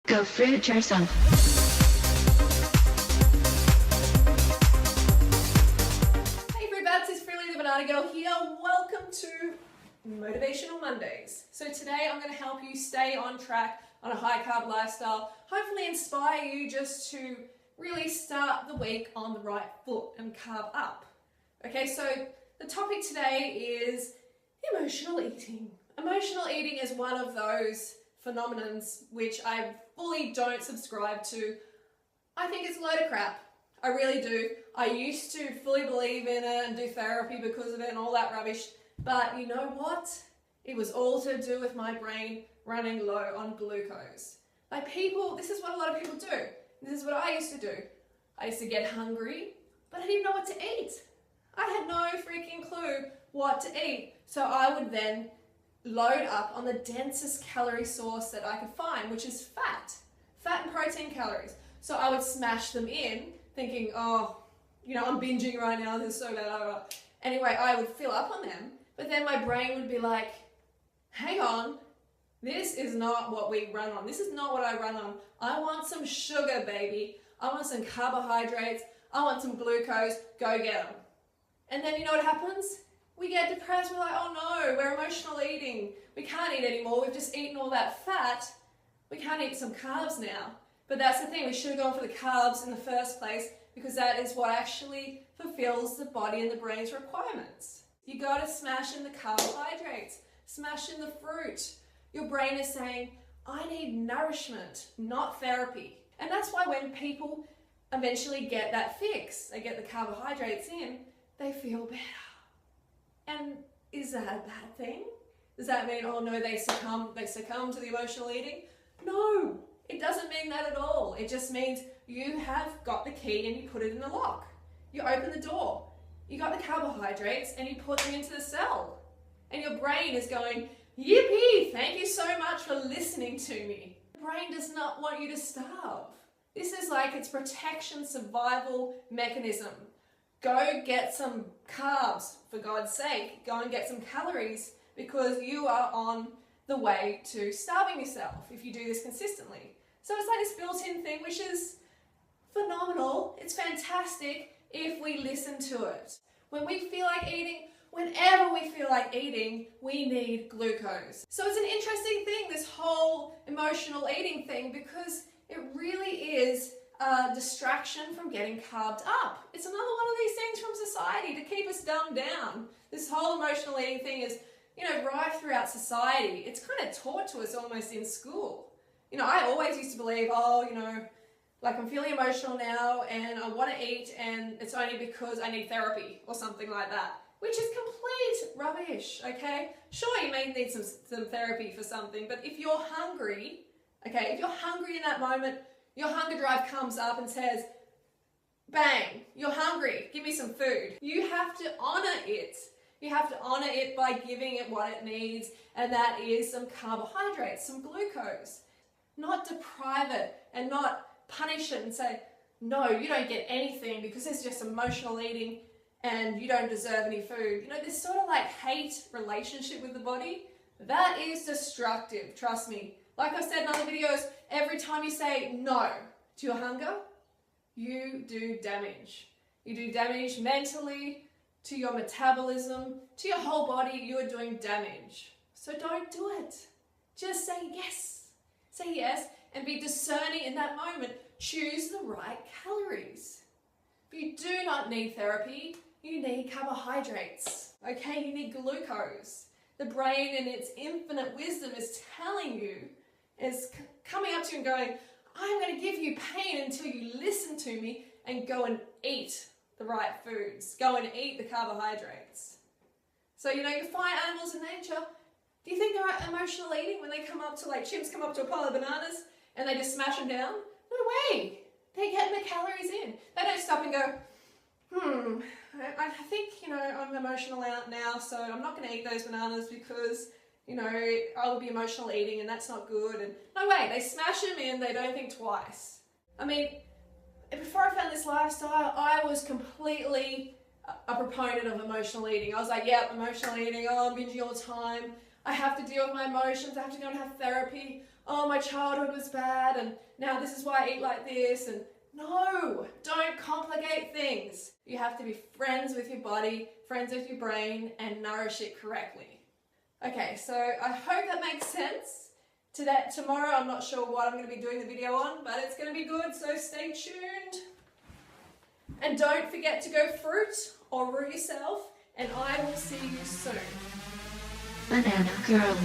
Go fruit yourself. Hey Fruitbats, it's Freely the Banana Girl here. Welcome to Motivational Mondays. So today I'm going to help you stay on track on a high carb lifestyle, hopefully inspire you just to really start the week on the right foot and carb up. Okay, so the topic today is emotional eating. Emotional eating is one of those phenomenons which I fully don't subscribe to. I think it's a load of crap. I really do. I used to fully believe in it and do therapy because of it and all that rubbish. But you know what? It was all to do with my brain running low on glucose. Like this is what a lot of people do. This is what I used to do. I used to get hungry, but I didn't know what to eat. I had no freaking clue what to eat. So I would then load up on the densest calorie source that I could find, which is fat and protein calories. So I would smash them in thinking, oh, I'm binging right now, this is so bad. Anyway, I would fill up on them, but then my brain would be like, hang on, this is not what we run on. This is not what I run on. I want some sugar, baby. I want some carbohydrates. I want some glucose. Go get them. And then you know what happens? We get depressed. We're like, oh no, we're emotional eating. We can't eat anymore. We've just eaten all that fat. We can't eat some carbs now. But that's the thing. We should have gone for the carbs in the first place because that is what actually fulfills the body and the brain's requirements. You got to smash in the carbohydrates. Smash in the fruit. Your brain is saying, I need nourishment, not therapy. And that's why when people eventually get that fix, they get the carbohydrates in, they feel better. And is that a bad thing? Does that mean, oh no, they succumb to the emotional eating? No, it doesn't mean that at all. It just means you have got the key and you put it in the lock. You open the door. You got the carbohydrates and you put them into the cell. And your brain is going, yippee, thank you so much for listening to me. The brain does not want you to starve. This is like its protection survival mechanism. Go get some carbs, for God's sake. Go and get some calories because you are on the way to starving yourself if you do this consistently. So it's like this built-in thing which is phenomenal. It's fantastic if we listen to it. When we feel like eating, whenever we feel like eating, we need glucose. So it's an interesting thing, this whole emotional eating thing, because it really is a distraction from getting carved up. It's another one of these things from society to keep us dumbed down. This whole emotional eating thing is, rife throughout society. It's kind of taught to us almost in school. I always used to believe, like I'm feeling emotional now and I want to eat and it's only because I need therapy or something like that, which is complete rubbish, okay? Sure, you may need some therapy for something, but if you're hungry, okay, if you're hungry in that moment, your hunger drive comes up and says, bang, you're hungry, give me some food. You have to honor it. You have to honor it by giving it what it needs, and that is some carbohydrates, some glucose. Not deprive it and not punish it and say, no, you don't get anything because it's just emotional eating and you don't deserve any food. This sort of like hate relationship with the body, that is destructive, trust me. Like I've said in other videos, every time you say no to your hunger, you do damage. You do damage mentally, to your metabolism, to your whole body, you are doing damage. So don't do it. Just say yes. Say yes and be discerning in that moment. Choose the right calories. If you do not need therapy, you need carbohydrates. Okay, you need glucose. The brain in its infinite wisdom is telling you, is coming up to you and going, I'm going to give you pain until you listen to me and go and eat the right foods. Go and eat the carbohydrates. So, you find animals in nature. Do you think they're emotional eating when they come up to, chimps come up to a pile of bananas and they just smash them down? No way. They're getting the calories in. They don't stop and go, I think, I'm emotional out now, so I'm not going to eat those bananas because, I would be emotional eating and that's not good. And no way, they smash them in, they don't think twice. I mean, before I found this lifestyle, I was completely a proponent of emotional eating. I was like, yep, emotional eating, I'm binging all the time. I have to deal with my emotions, I have to go and have therapy. oh, my childhood was bad and now this is why I eat like this. And no, don't complicate things. You have to be friends with your body, friends with your brain, and nourish it correctly. Okay, so I hope that makes sense. Tomorrow, I'm not sure what I'm going to be doing the video on, but it's going to be good, so stay tuned. And don't forget to go fruit or root yourself, and I will see you soon. Banana Girl.